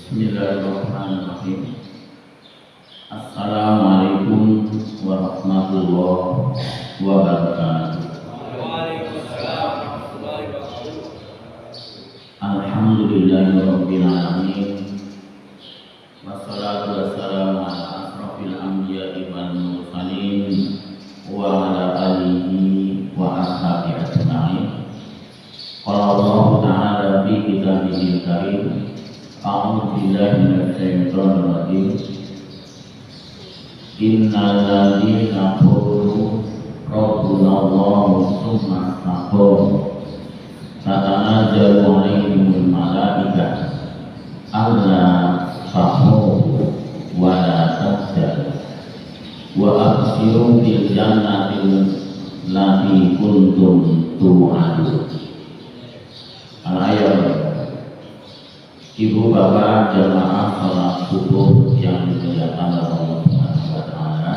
Bismillahirrahmanirrahim. Assalamualaikum warahmatullahi wabarakatuh. Waalaikumsalam warahmatullahi wabarakatuh. Alhamdulillahirabbil alamin. Wassalatu wassalamu ala asrofil anbiya'i wal mursalin wa ala alihi wa ashabihi ajma'in. Qala Allah ta'ala fi kitabihil karim. A'udzu billahi minasyaitonir rajim. Innal ladzina qalu rabbuna Allahu tsumma istaqamu tatanazzalu 'alaihimul malaikatu alla takhafu wa la tahzanu wa abshiru bil jannati allati kuntum tu'adun. Al-ayat. Ibu bapak jamaah salat subuh yang dimuliakan oleh Allah Subhanahu wa taala.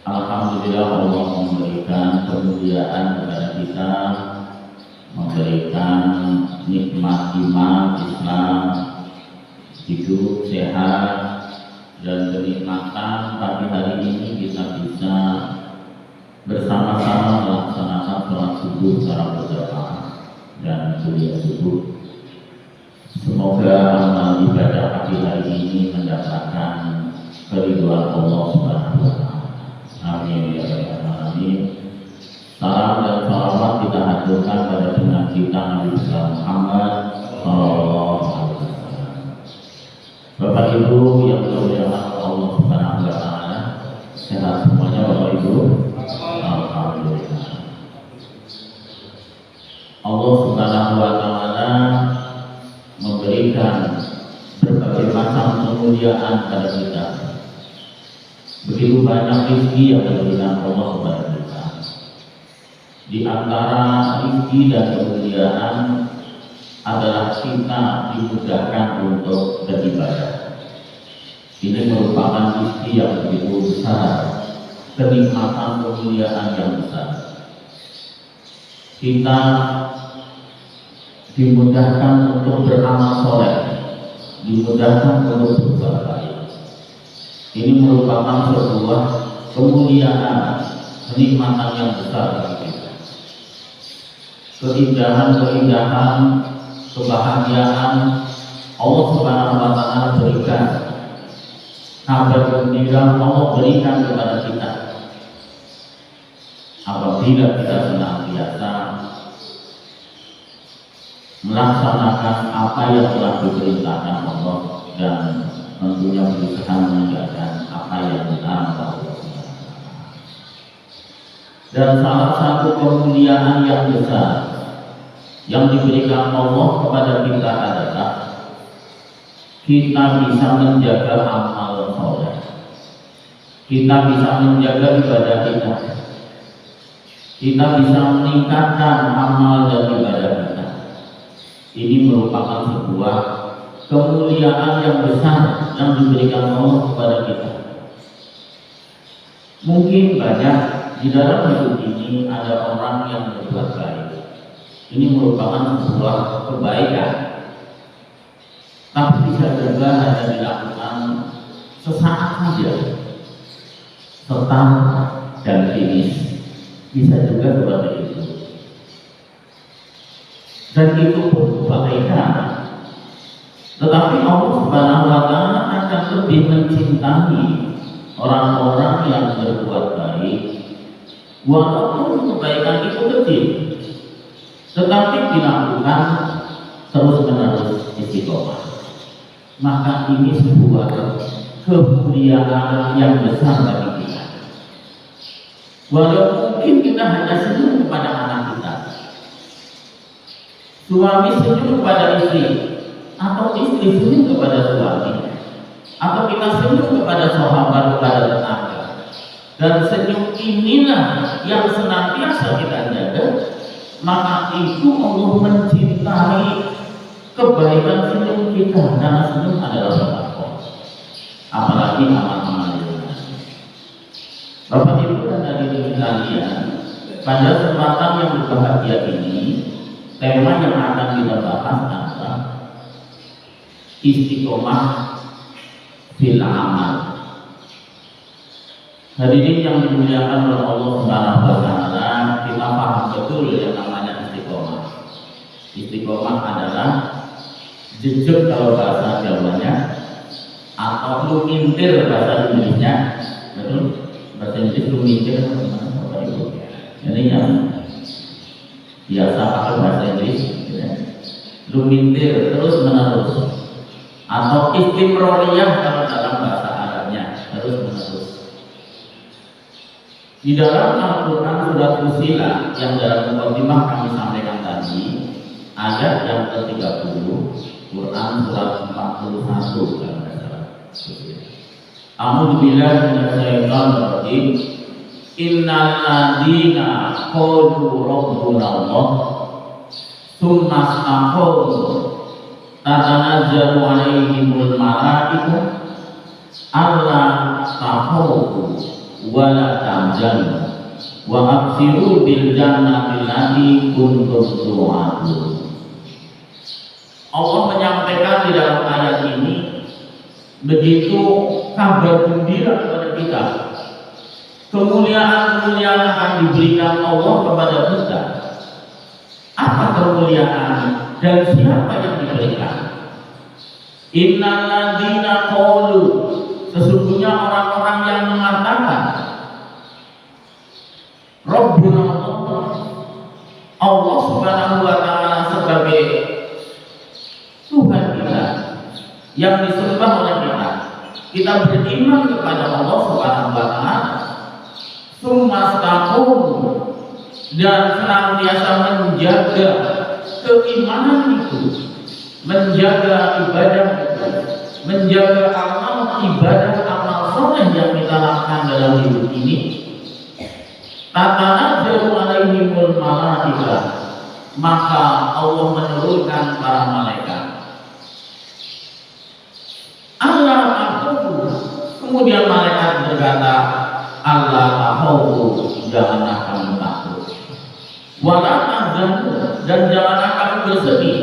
Alhamdulillah Allah memberikan kemuliaan kepada kita, memberikan nikmat iman Islam, hidup sehat dan kenikmatan pagi hari ini kita bisa bersama-sama melaksanakan salat subuh secara berjamaah dan kuliah subuh. Semoga amal ibadah pagi hari ini mendapatkan keridhaan Allah Subhanahu wa taala. Amin ya rabbal alamin. Salam dan salawat kita haturkan pada junjungan kita Nabi besar Muhammad sallallahu alaihi wasallam. Bapak Ibu yang dimuliakan Allah Subhanahu wa taala, sehat semuanya Bapak Ibu? Alhamdulillah. Allah Subhanahu wa taala memberikan berbagai macam kemuliaan pada kita. Begitu banyak rezeki yang diberikan Allah kepada kita. Di antara rezeki dan kemuliaan adalah kita dimudahkan untuk beribadah. Ini merupakan rezeki yang begitu besar, kenikmatan kemuliaan yang besar. Kita dimudahkan untuk beramal soleh, dimudahkan untuk berbuat baik. Ini merupakan sebuah kemuliaan, kenikmatan yang besar bagi kita. Keindahan-keindahan, kebahagiaan Allah Subhanahu wa taala berikan. Kabar gembira Allah berikan kepada kita. Apabila kita senantiasa melaksanakan apa yang telah diperintahkan Allah dan tentunya berusaha meninggalkan apa yang dilarang Allah. Dan salah satu kemuliaan yang besar yang diberikan Allah kepada kita adalah kita bisa menjaga amal soleh, kita bisa menjaga ibadah kita, kita bisa meningkatkan amal dan ibadah kita. Ini merupakan sebuah kemuliaan yang besar yang diberikan Allah kepada kita. Mungkin banyak di dalam hidup ini ada orang yang berbuat baik. Ini merupakan sebuah kebaikan. Tapi bisa juga hanya dilakukan sesaat saja, start dan finish. Bisa juga seperti itu. Dan itu pun kebaikan. Tetapi Allah Subhanahu wa taala akan lebih mencintai orang-orang yang berbuat baik, walaupun kebaikan itu kecil, tetapi dilakukan terus-menerus istiqomah. Maka ini sebuah kemuliaan yang besar bagi kita. Walaupun mungkin kita hanya senyum kepada anak kita, suami senyum kepada istri, atau istri senyum kepada suami, atau kita senyum kepada sahabat, kepada tetangga. Dan senyum inilah yang senantiasa kita jaga. Maka itu Allah mencintai kebaikan senyum kita, karena senyum adalah sedekah. Apalagi amal-amal ibadah. Bapak Ibu dan hadirin sekalian, pada kesempatan yang berbahagia ini, tema yang akan kita bahas adalah istiqomah fil amal. Hadirin yang dimuliakan oleh Allah Subhanahu wa taala, kita paham betul yang namanya istiqomah. Istiqomah adalah jejak kalau bahasa Jawanya, atau lumintir bahasa Inggrisnya. Betul? Bahasa Inggris lumintir apa itu? Jadi yang biasa pakai bahasa Inggris, ya. Lumintir terus menerus, atau istimroriyah kalau dalam bahasa Arabnya, terus menerus. Di dalam Al-Quran surat Fussilat yang dalam mukadimah kami sampaikan tadi, ayat yang ke-30, Quran surat 41 kalau tidak salah. A'udzu billahi minasyaitonir rajim. Innal ladzina qalu rabbuna Allah tsumma istaqamu tatanazzalu 'alaihimul malaikatu alla takhafu wa la tahzanu wa abshiru bil jannati allati kuntum tu'adun. Allah menyampaikan di dalam ayat ini begitu kabar gembira kepada kita. Kemuliaan-kemuliaan akan diberikan Allah kepada kita. Apa kemuliaan dan siapa yang diberikan? Innal ladzina qalu, sesungguhnya orang-orang yang mengatakan Rabbuna Allah Subhanahu wa taala sebagai Tuhan kita yang disembah oleh kita. Kita beriman kepada Allah Subhanahu wa taala, sumastaqum, dan senantiasa menjaga keimanan itu, menjaga ibadah itu, menjaga amal ibadah, amal soleh yang kita lakukan dalam hidup ini. Tatanazzalu 'alaihimul malaikah, maka Allah menurunkan para malaikat. Allah takhafu, kemudian malaikat berkata, Allah takhafu, janganlah kamu takut. Wa la tahzanu, dan janganlah kamu bersedih.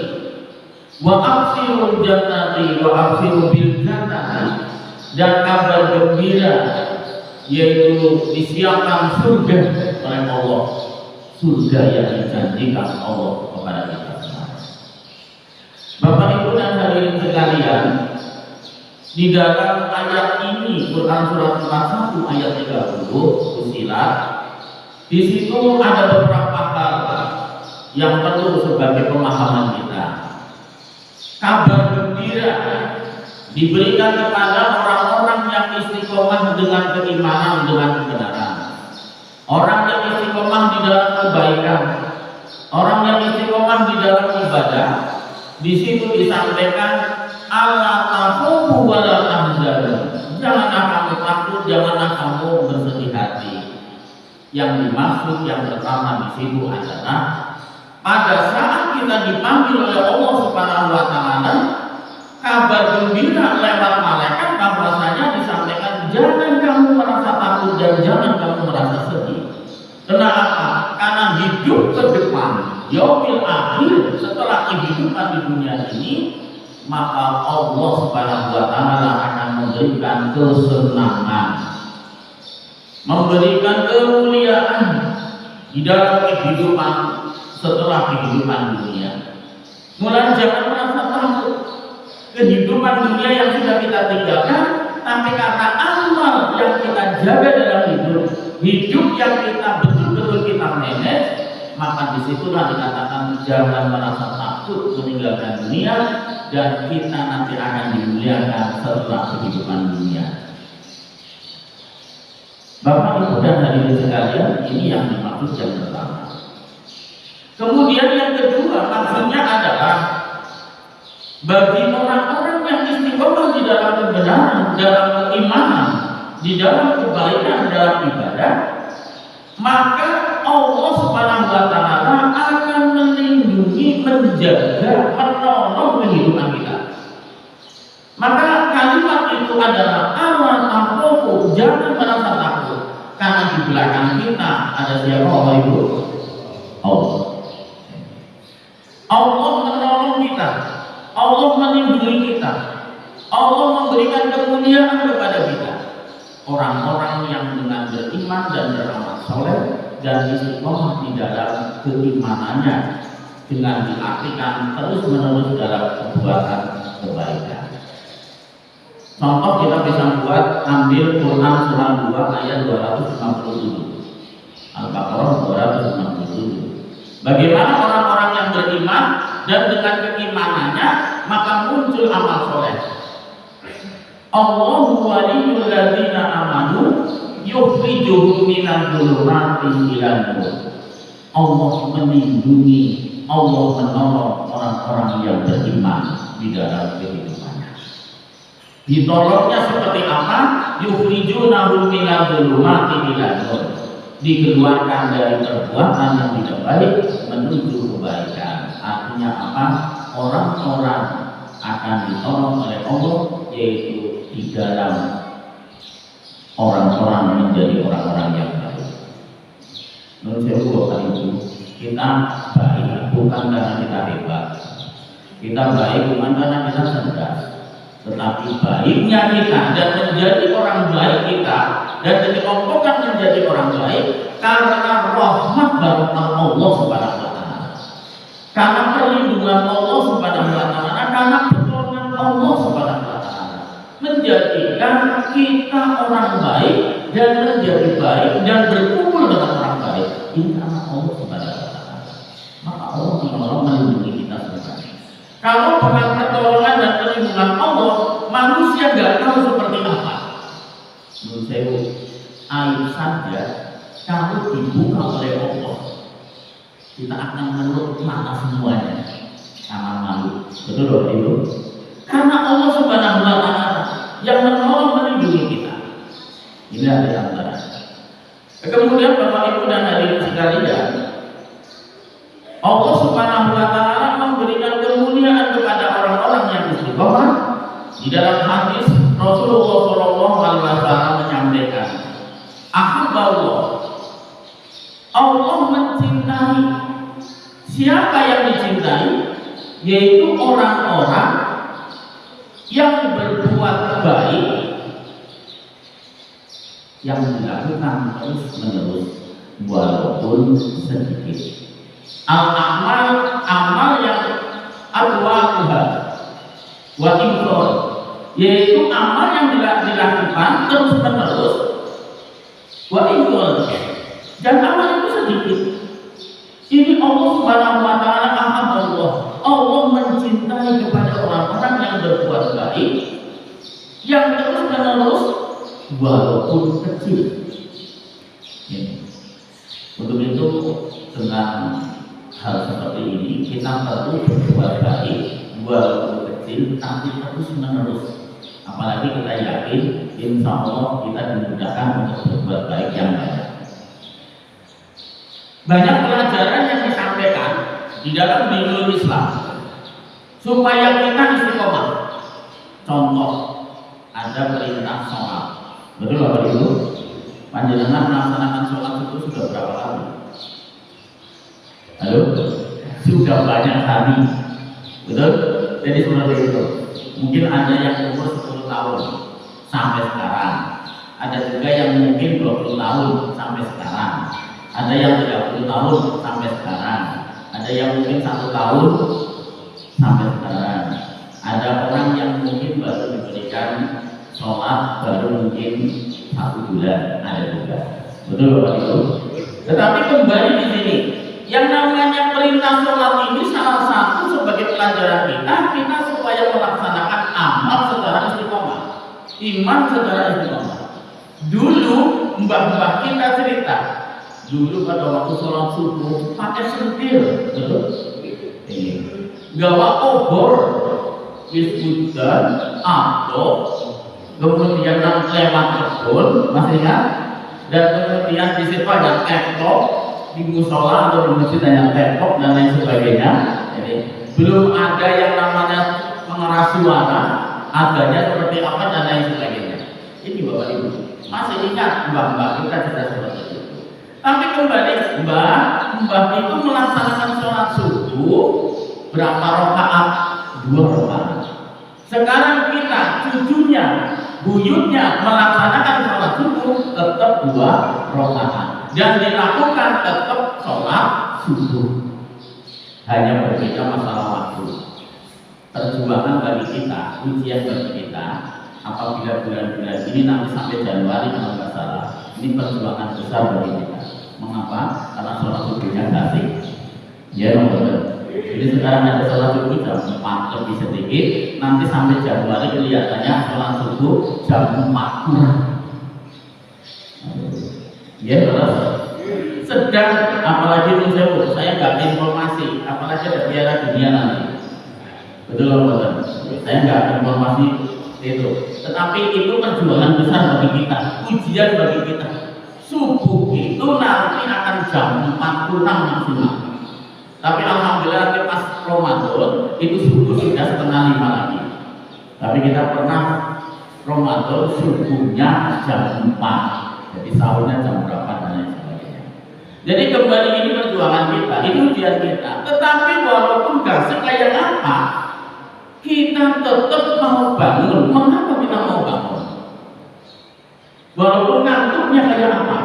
Wa absirul jannati, wa absiru bil jannati, dan kabar gembira, yaitu disiapkan surga oleh Allah, surga yang dijanjikan Allah kepada kita semua. Bapak Ibu dan hadirin sekalian, di dalam ayat ini Quran surat 41 ayat 30 Fussilat, di situ ada beberapa hal yang perlu sebagai pemahaman kita. Kabar gembira diberikan kepada orang-orang yang istiqomah dengan keimanan, dengan kebenaran. Orang yang istiqomah di dalam kebaikan, orang yang istiqomah di dalam ibadah. Di situ disampaikan Allah takhafu wa la tahzanu, janganlah kamu takut, janganlah kamu bersedih hati. Yang dimaksud yang pertama di situ adalah pada saat kita dipanggil oleh Allah Subhanahu wa taala, kabar gembira lewat malaikat bahwasanya disampaikan jangan kamu merasa takut dan jangan kamu merasa sedih. Kenapa? Karena hidup ke depan, yaumil akhir, setelah kehidupan di dunia ini, maka Allah Subhanahu wa taala akan memberikan kesenangan, memberikan kemuliaan di dalam kehidupan setelah kehidupan dunia. Mulai jangan merasa takut kehidupan dunia yang sudah kita tinggalkan, tapi karena amal yang kita jaga dalam hidup yang kita betul-betul kita manage, maka disitulah dikatakan jangan merasa takut meninggalkan dunia, dan kita nanti akan dimuliakan setelah kehidupan dunia. Bapak Ibu dan hadirin sekalian, ini yang dimaksud yang pertama. Kemudian yang kedua, maksudnya adalah bagi orang-orang yang istiqomah di dalam kebenaran, dalam keimanan, di dalam kebaikan, dalam ibadah, maka Allah Subhanahu wa taala akan melindungi, menjaga, menolong kehidupan kita. Maka kalimat itu adalah Allah takhafu, jangan merasa takut, karena di belakang kita ada siapa, Bapak Ibu? Allah. Allah menolong kita, Allah melindungi kita, Allah memberikan kemuliaan kepada kita. Orang-orang yang dengan beriman dan beramal soleh dan istiqomah di dalam keimanannya dengan diartikan terus-menerus dalam perbuatan kebaikan. Contoh kita bisa buat ambil Quran surah 2 ayat 257. Al-Baqarah 257. Bagaimana orang-orang yang beriman dan dengan keimanannya maka muncul amal soleh. Allahu waliyul ladzina amanu yukhrijuhum minadh dhulumati ilan nur. Allah melindungi, Allah menolong orang-orang yang beriman di dalam kehidupannya. Ditolongnya seperti apa? Yukhrijunahum minadh dhulumati ilan nur. Dikeluarkan dari perbuatan yang tidak baik menuju kebaikan. Artinya apa? Orang-orang akan ditolong oleh Allah, yaitu di dalam orang-orang menjadi orang-orang yang baik. Menurut saya Bapak Ibu, kita baik bukan karena kita hebat, kita baik bukan karena kita cerdas, tetapi baiknya kita dan menjadi orang baik kita dan dikelompokkan menjadi orang baik karena rahmat barokah Allah Subhanahu wa taala, karena perlindungan Allah Subhanahu wa taala, karena pertolongan Allah Subhanahu wa taala, menjadikan kita orang baik dan menjadi baik dan berkumpul dengan orang baik. Ini karena Allah Subhanahu wa taala. Maka Allah menolong melindungi kita semua. Kalau bukan pertolongan dan perlindungan Allah, manusia nggak tahu seperti apa. Menurut saya, air saja kalau dibuka oleh Allah, kita akan menurut mata semuanya karena malu. Betul loh itu? Karena Allah Subhanahu wa taala yang menolong melindungi kita. Ini ada antara. Kemudian Bapak Ibu dan hadirin sekalian, Allah Subhanahu wa taala memberikan kemuliaan kepada orang-orang yang istiqomah. Di dalam hadis Rasulullah sallallahu alaihi wasallam menyampaikan, "Ahabballah." Allah mencintai. Siapa yang dicintai? Yaitu orang-orang yang berbuat baik, yang dilakukan terus-menerus walaupun sedikit. Al-amal, amal yang adwa'uha wa imkor, yaitu amal yang dilakukan terus-menerus wa imkor, dan amal itu sedikit. Ini Allah Subhanahu wa taala ahabballah. Allah mencintai kepada orang-orang yang berbuat baik, yang terus-menerus walaupun kecil. Untuk itu dengan hal seperti ini kita perlu berbuat baik walaupun kecil tapi terus-menerus. Apalagi kita yakin insya Allah kita dimudahkan untuk berbuat baik yang banyak. Banyak pelajaran yang disampaikan di dalam dinul Islam supaya kita istiqomah. Contoh, ada perintah sholat. Betul Bapak Ibu? Panjenengan melaksanakan sholat itu sudah berapa kali? Halo? Sudah banyak kali. Betul? Jadi seperti itu. Mungkin ada yang umur 10 tahun sampai sekarang. Ada juga yang mungkin 20 tahun sampai sekarang. Ada yang 30 tahun sampai sekarang. Ada yang mungkin 1 tahun sampai sekarang. Ada orang yang mungkin baru diberikan sholat baru mungkin 1 bulan, ada juga. Betul Bapak Ibu? Tetapi kembali di sini, yang namanya perintah sholat ini salah satu sebagai pelajaran kita supaya melaksanakan amal secara istiqomah, iman secara istiqomah. Dulu mbah-mbah kita cerita, dulu pada waktu sholat subuh pakai sentil, betul? Gawa obor, wisbudan, atau kemudian lewat kebun, masih ingat? Dan kemudian di situ ada tepok di musola atau di masjid ada tepok dan lain sebagainya. Jadi belum ada yang namanya mengeras suara, adanya seperti apa dan lain sebagainya. Ini Bapak Ibu masih ingat mbah-mbah kita cerita seperti itu. Tapi kembali mbah itu melaksanakan sholat subuh berapa rakaat? 2 rakaat. Sekarang kita cucunya, buyutnya melaksanakan sholat subuh tetap 2 rakaat dan dilakukan tetap sholat subuh. Hanya berbeda masalah waktu. Perjuangan bagi kita, ujian bagi kita, apabila bulan-bulan ini nanti sampai Januari kalau nggak salah, ini perjuangan besar bagi kita. Mengapa? Karena sholat subuhnya kasih. Ya, benar. Jadi sekarang ada sholat subuh jam 4 lebih sedikit, nanti sampai Januari kelihatannya sholat subuh jam 4 kurang. Ya, terus sedang apalagi menjauh, saya nggak informasi, apalagi ada Piala Dunia nanti. Betul betul. Saya nggak informasi itu, tetapi itu perjuangan besar bagi kita, ujian bagi kita. Subuh itu nanti akan jam 4 kurang maksimal. Tapi alhamdulillah nanti pas Ramadan itu subuh sudah 4:30 lagi. Tapi kita pernah Ramadan subuhnya jam 4. Jadi sahurnya jam berapa dan lain sebagainya. Jadi kembali ini perjuangan kita, ini ujian kita. Tetapi walaupun gak sekaya apa, kita tetap mau bangun. Mengapa kita mau bangun? Walaupun ngantuknya kayak apa?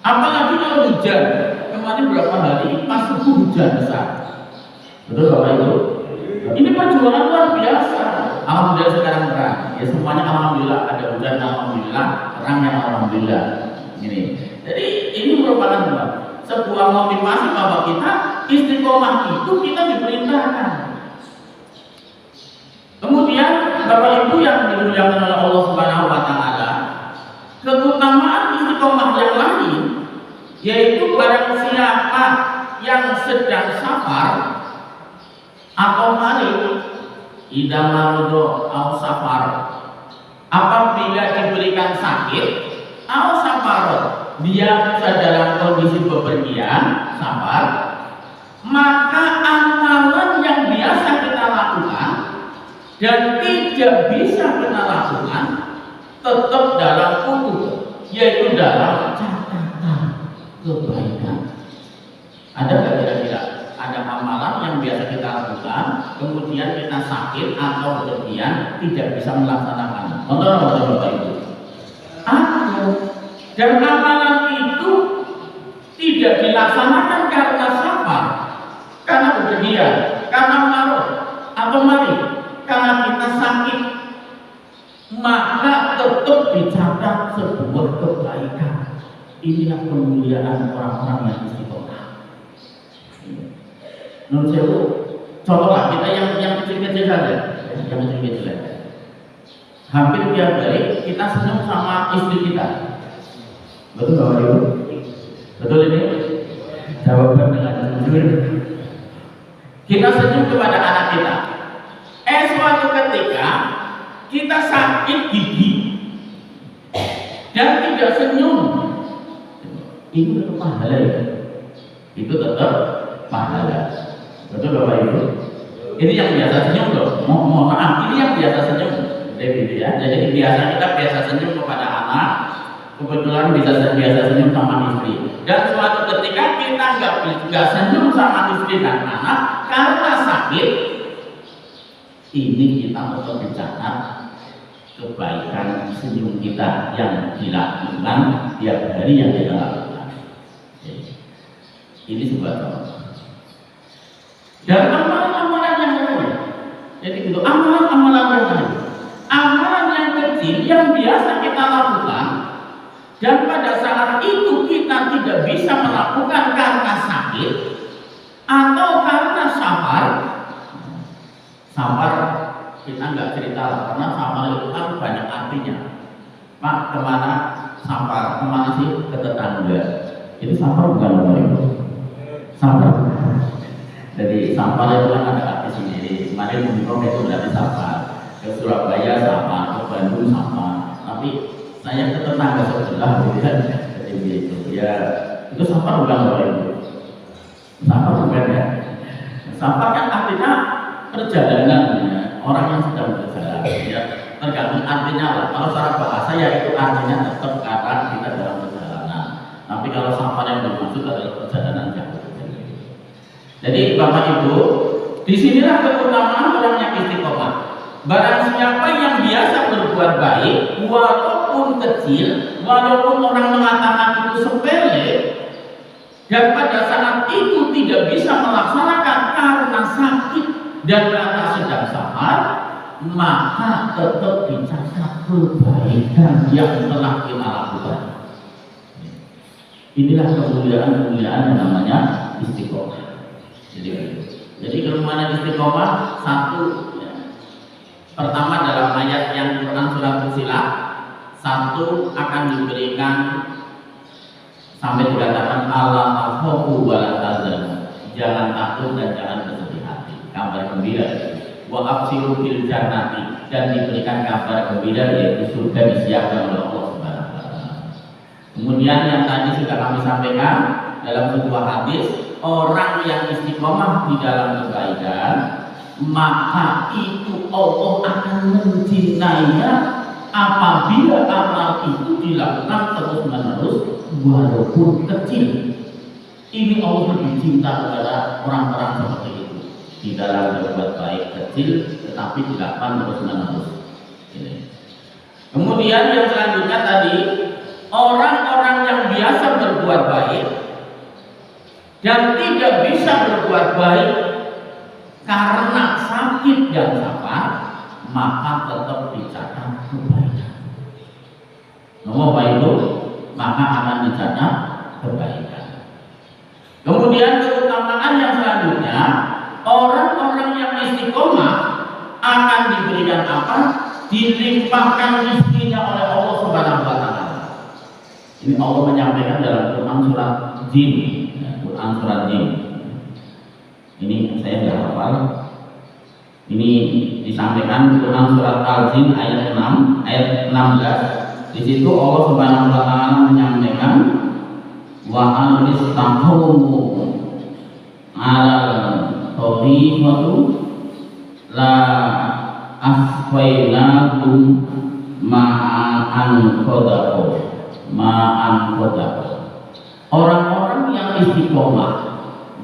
Apalagi kalau hujan. Kemarin berapa hari pas subuh hujan besar. Betul Bapak Ibu? Ini perjuangan luar biasa. Alhamdulillah sekarang terang. Ya semuanya alhamdulillah, ada hujan alhamdulillah, terangnya alhamdulillah. Ini. Jadi ini merupakan sebuah motivasi bahwa kita istiqomah itu kita diperintahkan. Kemudian Bapak Ibu yang dimuliakan oleh Allah Subhanahu wa taala, keutamaan istiqomah yang lain yaitu barang siapa yang sedang safar atau marid, idza marodo au safar, apabila diberikan sakit au safar, dia dalam kondisi bepergian safar, maka amalan yang biasa kita lakukan dan tidak bisa kita lakukan tetap dalam utuh, yaitu dalam catatan kebaikan. Ada nggak kira-kira ada amalan yang biasa kita lakukan, kemudian kita sakit atau bepergian tidak bisa melaksanakan? Contoh apa Bapak Ibu? Ada. Dan amalan itu tidak dilaksanakan karena safar, karena bepergian, karena marah atau mari, karena kita sakit, maka tetap dicatat sebuah kebaikan. Inilah kemuliaan orang-orang yang istiqomah. Menurut saya, contohlah kita yang kecil-kecil saja, yang kecil-kecil saja. Hampir tiap hari kita senyum sama istri kita. Betul Bapak Ibu? Betul ini? Jawaban dengan jujur. Kita senyum kepada anak kita. Suatu ketika kita sakit gigi dan tidak senyum, itu tetap pahala ya? Itu tetap pahala. Betul Bapak Ibu? Ini yang biasa senyum loh. Mohon maaf, ini yang biasa senyum. Ya. Jadi kita biasa senyum kepada anak, kebetulan biasa senyum sama istri. Dan suatu ketika kita nggak senyum sama istri dan anak karena sakit, ini kita tetap dicatat kebaikan senyum kita yang dilakukan tiap hari yang kita lakukan. Ini sebuah contoh. Dan amalan-amalan yang lain. Jadi itu amalan-amalan yang lain. Amalan yang kecil yang biasa kita lakukan dan pada saat itu kita tidak bisa melakukan karena sakit atau karena safar. Safar kita nggak cerita karena safar itu kan banyak artinya. Pak kemana safar? Kemana sih? Ke tetangga. Itu safar bukan Bapak Ibu? Safar. Jadi safar itu kan ada arti sendiri. Kemarin Bung itu berarti safar. Ke Surabaya sama, ke Bandung sama, tapi saya ke tetangga sebelah gitu kan, jadi begitu ya. Itu safar bukan Bapak Ibu? Safar bukan ya? Safar kan artinya perjalanan ya. Orang yang sedang berjalan ya, tergantung artinya lah. Kalau secara bahasa ya itu artinya tetap karena kita dalam perjalanan, tapi kalau safar yang bermaksud adalah perjalanan jauh. Jadi Bapak Ibu, disinilah keutamaan orang yang istiqomah. Barang siapa yang biasa berbuat baik, walaupun kecil, walaupun orang mengatakan itu sepele, dan pada saat itu tidak bisa melaksanakan karena sakit dan karena sedang safar, maka tetap dicatat kebaikan yang telah kita lakukan. Inilah kemuliaan-kemuliaan yang namanya istiqomah. Jadi kemana istiqomah? Satu, ya. Pertama dalam ayat yang Quran surat Fussilat, satu akan diberikan sampai dikatakan Allah takhafu wa la tahzanu, jangan takut dan jangan bersedih hati, kabar gembira. Wa abshiru bil jannati, dan diberikan kabar gembira yaitu surga disiapkan oleh Allah Subhanahu wa taala. Kemudian yang tadi sudah kami sampaikan dalam sebuah hadis, orang yang istiqomah di dalam kebaikan, maka itu Allah akan mencintainya apabila amal itu dilakukan terus-menerus walaupun kecil. Ini Allah lebih cinta kepada orang-orang seperti itu, di dalam berbuat baik kecil tetapi dilakukan terus-menerus. Kemudian yang selanjutnya tadi, orang-orang yang biasa berbuat baik dan tidak bisa berbuat baik karena sakit dan safar, maka tetap dicatat kebaikan. Nomor baik itu, maka akan dicatat kebaikan. Kemudian keutamaan yang selanjutnya, orang-orang yang istiqomah akan diberikan apa? Dilimpahkan rezekinya oleh Allah Subhanahu wa taala. Ini Allah menyampaikan dalam Quran surat Jin, Quran surat Jin. Ini saya tidak hafal. Ini disampaikan Quran surat Al-Jin ayat 6, ayat 16. Di situ Allah Subhanahu wa taala menyampaikan wa an-istaqumu ala tariqatu la asfainakum ma'an qadaqo. Orang-orang yang istiqomah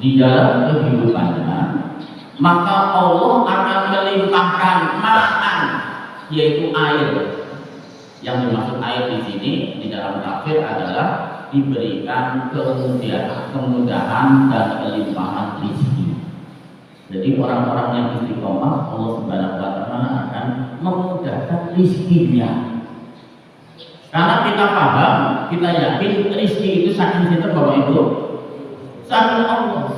di dalam kehidupannya, maka Allah akan melimpahkan ma'an, yaitu air. Yang dimaksud air di sini di dalam tafsir adalah diberikan kemudahan dan kelimpahan rezeki. Jadi orang-orang yang istiqomah, Allah Subhanahu wa taala akan memudahkan rezekinya. Karena kita paham, kita yakin rezeki itu saking sinten Bapak Ibu, saking Allah.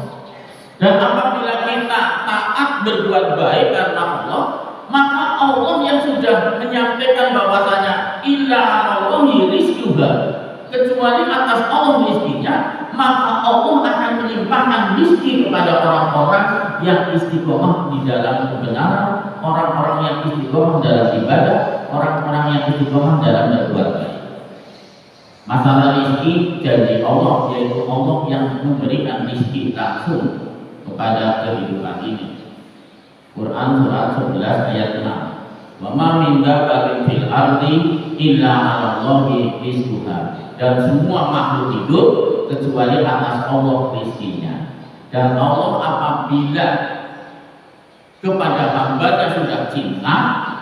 Dan apabila kita taat berbuat baik karena Allah, maka Allah yang sudah menyampaikan bahwasanya illa Allahi rizquha, kecuali atas Allah rezekinya, maka Allah akan melimpahkan rezeki kepada orang-orang yang istiqomah di dalam kebenaran, orang-orang yang istiqomah dalam ibadah, orang-orang yang istiqomah dalam berbuat baik. Masalah rezeki janji Allah, yaitu Allah yang memberikan rezeki langsung kepada kehidupan ini. Quran surat 11 ayat 6. Wa ma min dabbatin fil ardi illa 'ala Allahi rizquha. Dan semua makhluk hidup kecuali atas Allah rezekinya. Dan Allah apabila kepada hamba-Nya sudah cinta,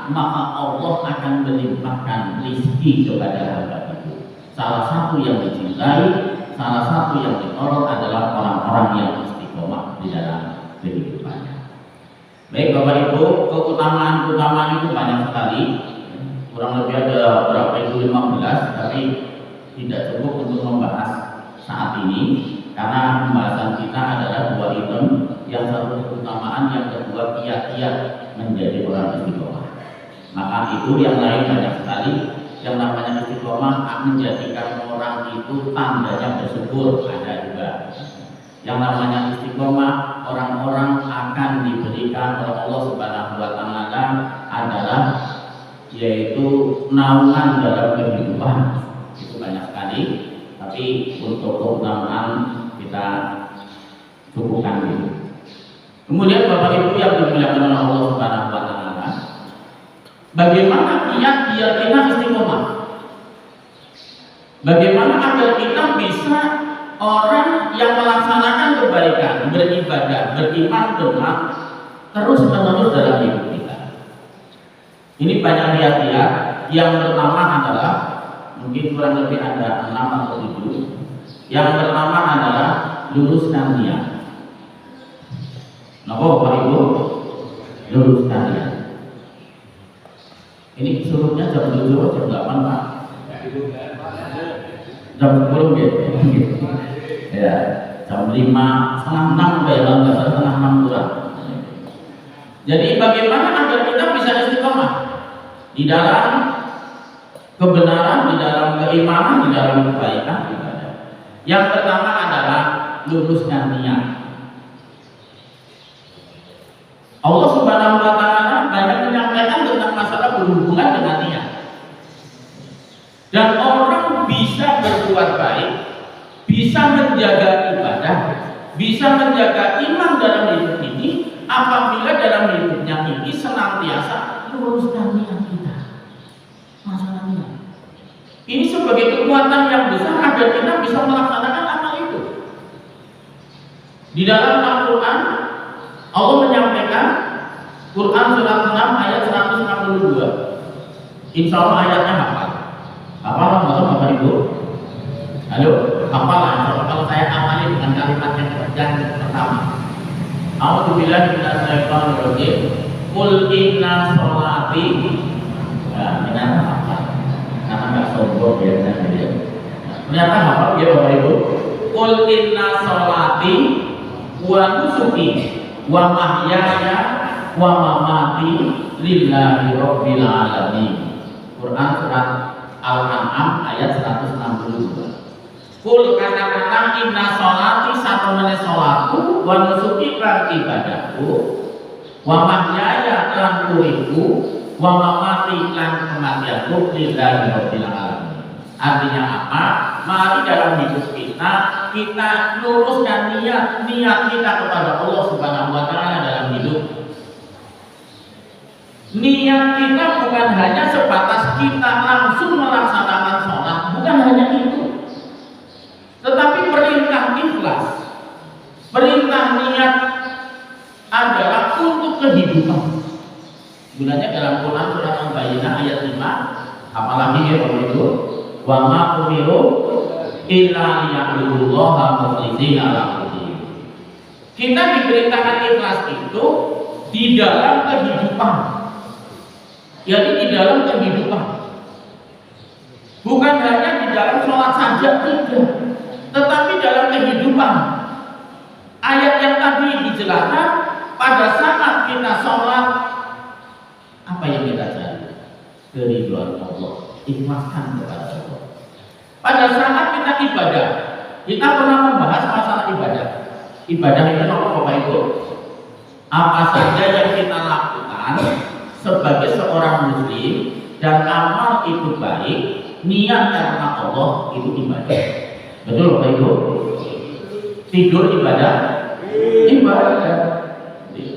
maka Allah akan melimpahkan rezeki kepada hamba itu. Salah satu yang dicintai, salah satu yang ditolong adalah orang-orang yang istiqomah di dalam kehidupannya. Baik Bapak Ibu, keutamaan-keutamaan itu banyak sekali. Kurang lebih ada berapa itu 15, tapi tidak cukup untuk membahas saat ini karena pembahasan kita adalah dua item, yang satu keutamaan, yang kedua kiat-kiat menjadi orang istiqomah. Maka itu yang lain banyak sekali. Yang namanya istiqomah menjadikan orang itu tandanya bersyukur, ada juga. Yang namanya istiqomah, orang-orang akan diberikan oleh Allah Subhanahu wa taala adalah yaitu naungan dalam kehidupan. Itu banyak sekali, tapi untuk keutamaan kita cukupkan dulu. Kemudian Bapak Ibu yang dimuliakan oleh Allah Subhanahu wa taala, bagaimana kiat kita istiqomah? Bagaimana agar kita bisa orang yang melaksanakan kebaikan, beribadah, beriman dengan terus-menerus dalam hidup kita? Ini banyak lihat-lihat. Yang pertama adalah mungkin kurang lebih ada 6 atau 7. Yang pertama adalah luruskan niat. Napa Bapak Ibu? Luruskan niat. Ini suruhnya jam 7 atau jam 8 Pak? Jam 10 gitu. Ya, jam 5, setengah 6 Pak ya, setengah 6 kurang. Jadi bagaimana agar kita bisa istiqomah di dalam kebenaran, di dalam keimanan, di dalam kebaikan ibadah. Yang pertama adalah luruskan niat. Allah Subhanahu wa taala banyak menyampaikan tentang masalah berhubungan dengan niat. Dan orang bisa berbuat baik, bisa menjaga ibadah, bisa menjaga iman dalam hidup ini apabila dalam hidupnya ini senantiasa luruskan niat kita. Masalah niat. Ini sebagai kekuatan yang besar agar kita bisa melaksanakan amal itu. Di dalam Al-Quran Allah menyampaikan, Quran surat 6 ayat 162. Insya Allah ayatnya hafal. Hafal nggak Bapak Ibu? Halo, hafal lah. Kalau saya hafalin dengan kalimat yang pertama. A'udzubillahi minasyaitonir rajim. Qul inna sholati. Ya, dengan hafal. Karena nggak sombong biasanya dia. Ternyata hafal ya Bapak Ibu. Qul inna sholati wa nusuki wa mahyaya wa mamati lillahi rabbil alamin. Quran surat Al-An'am ayat 162. Kul katakanlah inna sholati satemene sholatku wa nusuki lan ibadahku wa mahyaya lan uripku wa mamati lan kematianku lillahi rabbil alamin. Artinya apa? Mari dalam hidup kita luruskan niat kita kepada Allah Subhanahu wa taala dalam hidup. Niat kita bukan hanya sebatas kita langsung melaksanakan sholat, bukan hanya itu. Tetapi perintah ikhlas, perintah niat adalah untuk kehidupan. Gunanya dalam Quran surat Al-Baqarah ayat 5, apalagi ya Bapak Ibu, wa ma umiru illa liya'budullaha mukhlishina lahu. Kita diperintahkan ikhlas itu di dalam kehidupan. Jadi di dalam kehidupan. Bukan hanya di dalam sholat saja, tidak. Tetapi dalam kehidupan. Ayat yang tadi dijelaskan, pada saat kita sholat, apa yang kita cari? Keridhaan Allah, ikhlaskan kepada Allah. Pada saat kita ibadah, kita pernah membahas masalah ibadah. Ibadah itu apa Bapak Ibu? Apa saja yang kita lakukan sebagai seorang muslim dan amal itu baik, niat karena Allah itu ibadah. Betul Bapak Ibu? Tidur ibadah, ibadah.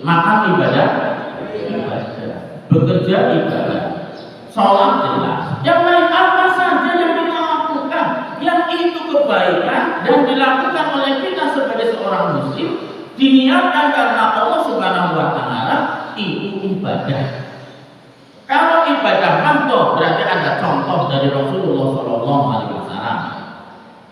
Makan ibadah, ibadah. Bekerja ibadah. Sholat jelas. Yang lain apa saja yang kita lakukan, yang itu kebaikan dan dilakukan oleh kita sebagai seorang muslim, diniatkan karena Allah Subhanahu wa taala, itu ibadah. Kalau ibadah mahdoh berarti ada contoh dari Rasulullah Shallallahu Alaihi Wasallam.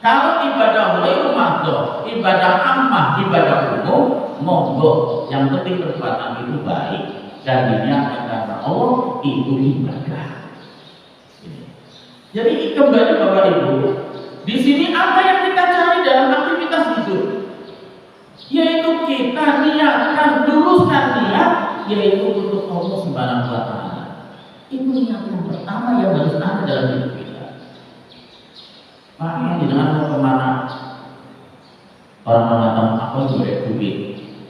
Kalau ibadah ghairu mahdoh, ibadah ammah, ibadah umum, monggo. Yang penting perbuatan itu baik dan diniatkan karena Allah, itu ibadah. Jadi kembali Bapak Ibu, di sini apa yang kita cari dalam aktivitas hidup? Yaitu kita niatkan, luruskan niat, yaitu untuk Allah Subhanahu wa taala. Itu niat yang pertama yang harus ada dalam hidup kita. Pak, ini dengan mau kemana? Orang mengatakan aku boleh duit.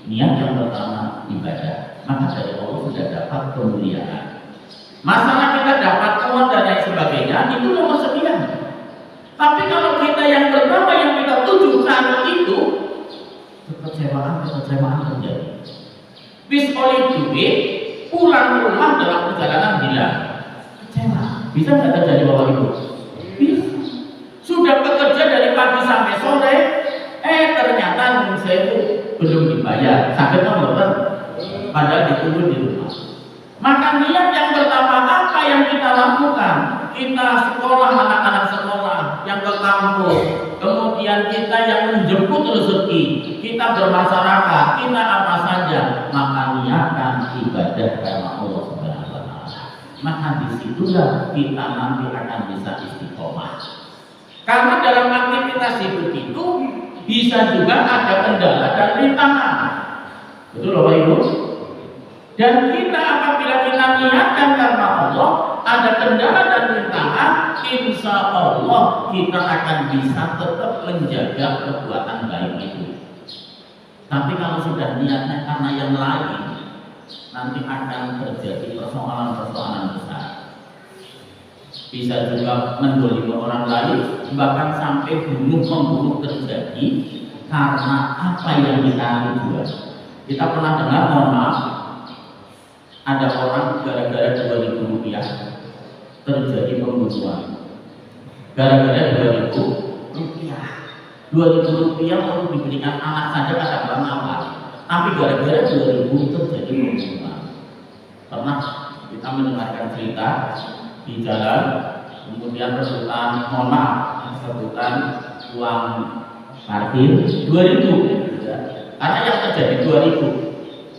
Niat yang pertama ibadah, maka dari Allah sudah dapat kemuliaan. Masalah kita dapat uang dan lain sebagainya itu nomor sekian. Tapi kalau kita yang pertama yang kita tuju cari itu, kekecewaan terjadi. Bis oleh duit, pulang rumah dalam perjalanan hilang, kecewa. Bisa nggak terjadi Bapak Ibu? Bisa. Sudah bekerja dari pagi sampai sore, ternyata saya itu belum dibayar. Sakitnya betul, padahal ditunggu di rumah. Maka niat yang pertama lakukan? Kita sekolah, anak-anak sekolah yang ke kampus, kemudian kita yang menjemput rezeki, kita bermasyarakat, kita apa saja, maka niatkan ibadah karena Allah Subhanahu wa Ta'ala. Maka disitulah kita nanti akan bisa istiqomah. Karena dalam aktivitas hidup itu bisa juga ada kendala dan rintangan. Betul Bapak Ibu? Dan kita apabila kita niatkan karena Allah, ada kendala dan rintangan, insya Allah kita akan bisa tetap menjaga perbuatan baik itu. Tapi kalau sudah niatnya karena yang lain, nanti akan terjadi persoalan-persoalan besar. Bisa juga mendolimi orang lain, bahkan sampai bunuh-membunuh terjadi karena apa yang kita tujuan. Kita pernah dengar, mohon maaf, ada orang gara-gara 2.000 rupiah terjadi pembunuhan. Gara-gara 2.000 rupiah. 2.000 rupiah untuk diberikan anak saja kadang-kadang apa. Tapi gara-gara 2.000 terjadi pembunuhan. Pernah kita mendengarkan cerita di jalan, kemudian rebutan, mohon maaf, rebutan uang parkir 2.000. Karena yang terjadi 2.000.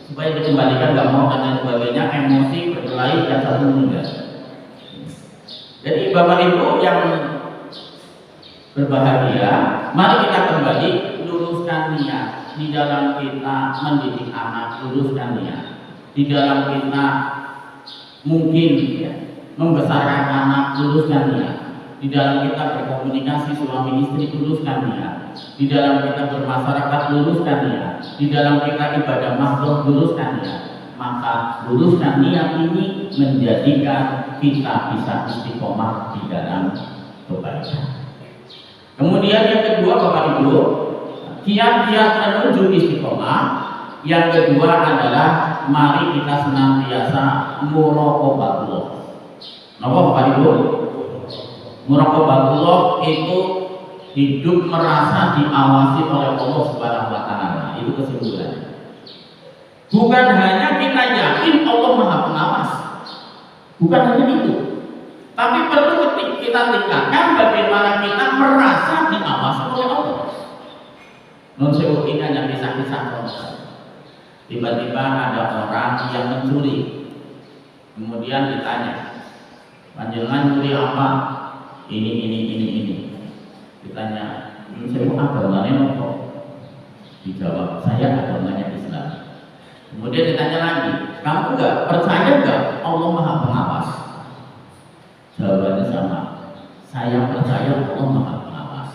Supaya dikembalikan nggak mau dan lain sebagainya, emosi berkelahi dan satu meninggal. Jadi Bapak Ibu yang berbahagia, mari kita kembali luruskan niat di dalam kita mendidik anak, luruskan niat di dalam kita mungkin ya, membesarkan anak, luruskan niat di dalam kita berkomunikasi suami istri, luruskan niat di dalam kita bermasyarakat, luruskan niat di dalam kita ibadah makhluk, luruskan niat. Maka luruskan niat ini menjadikan kita bisa istiqomah di dalam kebaikan. Kemudian yang kedua Bapak Ibu, kiat-kiat menuju istiqomah yang kedua adalah mari kita senantiasa muraqabatullah. Napa Bapak Ibu? Muraqabatullah itu hidup merasa diawasi oleh Allah Subhanahu wa Ta'ala. Itu kesimpulannya. Bukan hanya kita yakin Allah Maha Pengawas, bukan hanya itu, tapi perlu kita tingkatkan bagaimana kita merasa diawasi oleh Allah. Non sewu ini hanya kisah-kisah. Tiba-tiba ada orang yang mencuri, kemudian ditanya, panjenengan curi apa? Ini. Ditanya, saya mau agamanya apa? Dijawab, saya agamanya Islam. Kemudian ditanya lagi, kamu percaya nggak Allah Maha Pengawas? Jawabannya sama, saya percaya Allah Maha Pengawas.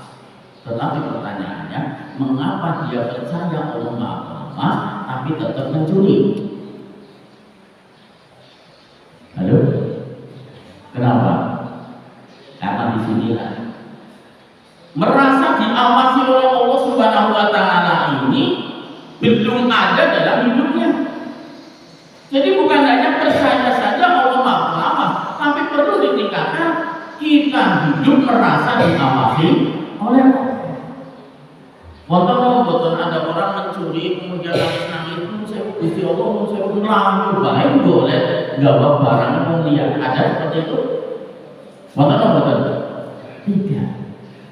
Tetapi pertanyaannya, mengapa dia percaya Allah Maha Pengawas tapi tetap mencuri? Halo? Kenapa? Karena di sinilah merasa diawasi oleh Allah Subhanahu wa Ta'ala ini belum ada dalam hidupnya. Jadi bukan hanya percaya saja Allah Maha Pengawas, tapi perlu ditingkatkan kita hidup merasa diawasi oleh Allah. Wonten ada orang mencuri kemudian nangis, saya Gusti Allah, saya ngelamun baik boleh gawa barang mulia. Ada seperti itu? Wonten? Tidak.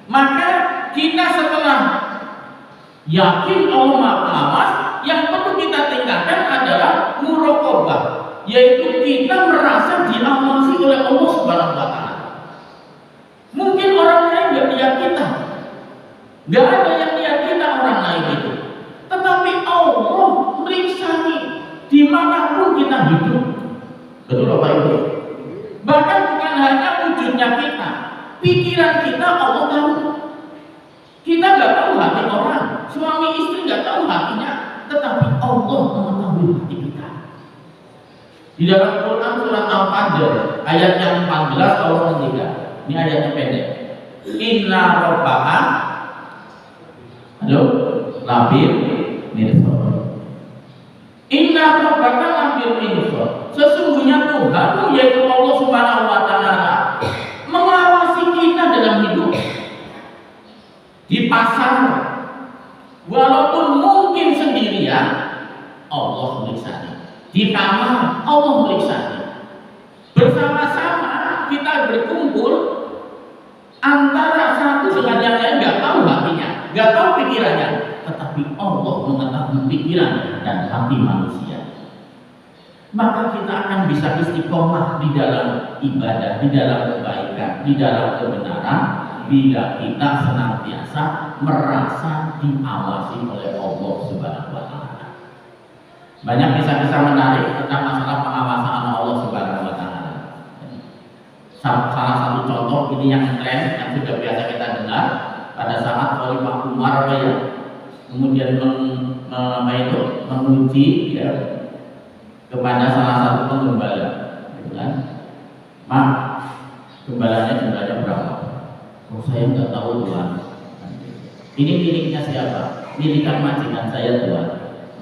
Maka kita setelah yakin Allah Maha Pengawas, yang perlu kita tingkatkan adalah muraqabah, yaitu kita merasa diawasi oleh Allah Subhanahu wa Ta'ala. Mungkin orang lain nggak lihat kita, nggak ada yang lihat kita orang lain itu, tetapi Allah meriksa dimanapun kita hidup. Betul Bapak Ibu? Bahkan bukan hanya wujudnya kita, pikiran kita Allah tahu. Kita nggak tahu hati orang, suami istri nggak tahu hatinya, tetapi Allah mengetahui hati kita. Di dalam Quran surat Al-Fajr ayat yang 14 Allah menghentikan. Ini ayatnya pendek. Inna rabbaka, halo, labil mirsad. Inna rabbaka labil mirsad. Sesungguhnya Tuhan yaitu Allah Subhanahu wa Ta'ala mengawasi kita dalam hidup. Di pasar, walaupun mungkin sendirian, Allah meliksanya. Di kamar, Allah meliksanya. Bersama-sama, berkumpul antara satu dengan yang lain, nggak tahu hatinya, nggak tahu pikirannya, tetapi Allah mengetahui pikiran dan hati manusia. Maka kita akan bisa istiqomah di dalam ibadah, di dalam kebaikan, di dalam kebenaran, bila kita senantiasa merasa diawasi oleh Allah Subhanahu wa Ta'ala. Banyak kisah-kisah menarik tentang masalah pengawasan Allah Subhanahu wa Ta'ala. Salah satu contoh ini yang tren yang sudah biasa kita dengar pada saat Khalifah Umar kemudian menguji ya, kepada salah satu penggembala, gitu kan? Mak, gembalanya jumlahnya berapa? Oh, saya nggak tahu Tuhan. Ini miliknya siapa? Milikan majikan saya Tuhan.